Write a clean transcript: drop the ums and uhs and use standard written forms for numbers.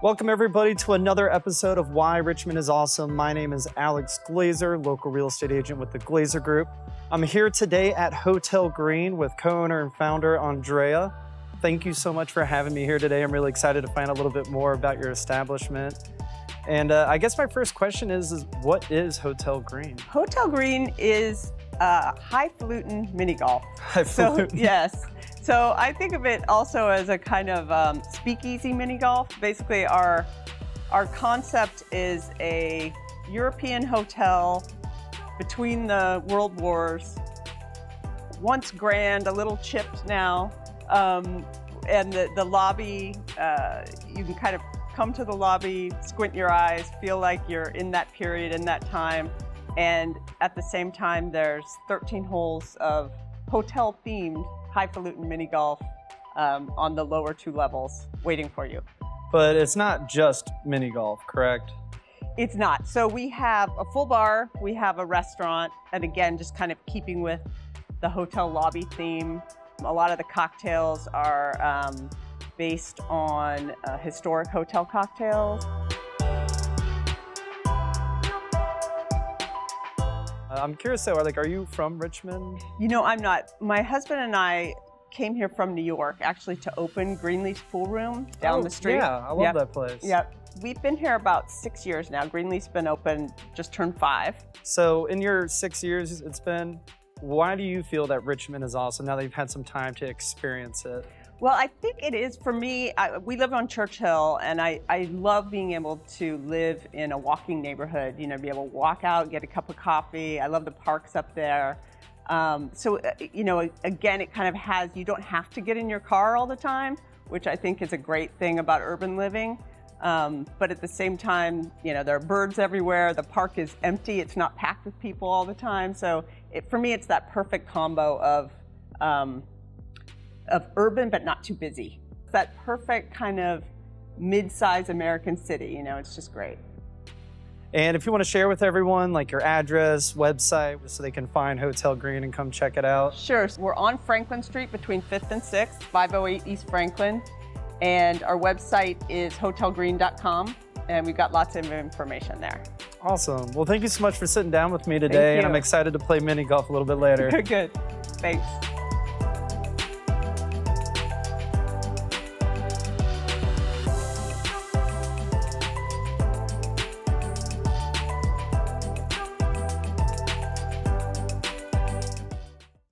Welcome everybody to another episode of Why Richmond is Awesome. My name is Alex Glazer, local real estate agent with the Glazer Group. I'm here today at Hotel Greene with co-owner and founder Andrea. Thank you so much for having me here today. I'm really excited to find a little bit more about your establishment. And I guess my first question is what is Hotel Greene? Hotel Greene is Highfalutin mini golf. Highfalutin. So, yes. So I think of it also as a kind of speakeasy mini golf. Basically, our concept is a European hotel between the world wars. Once grand, a little chipped now, and the lobby. You can kind of come to the lobby, squint your eyes, feel like you're in that period, in that time, and at the same time, there's 13 holes of hotel-themed Highfalutin mini golf on the lower two levels waiting for you. But it's not just mini golf, correct? It's not. So we have a full bar, we have a restaurant, and again, just kind of keeping with the hotel lobby theme. A lot of the cocktails are based on historic hotel cocktails. I'm curious though, are you from Richmond? You know, I'm not. My husband and I came here from New York actually to open Greenleaf's pool room down the street. Yeah, I love that place. Yep. We've been here about 6 years now. Greenleaf's been open, just turned 5. So in your 6 years it's been, why do you feel that Richmond is awesome now that you've had some time to experience it? Well, I think it is, for me, we live on Church Hill, and I love being able to live in a walking neighborhood, you know, be able to walk out, get a cup of coffee. I love the parks up there. So, you know, again, it kind of has, you don't have to get in your car all the time, which I think is a great thing about urban living. But at the same time, you know, there are birds everywhere. The park is empty. It's not packed with people all the time. So for me, it's that perfect combo of urban but not too busy. It's that perfect kind of mid-sized American city, you know, it's just great. And if you want to share with everyone like your address, website, so they can find Hotel Greene and come check it out. Sure, we're on Franklin Street between 5th and 6th, 508 East Franklin. And our website is hotelgreene.com, and we've got lots of information there. Awesome. Well, thank you so much for sitting down with me today. And I'm excited to play mini golf a little bit later. Good. Thanks.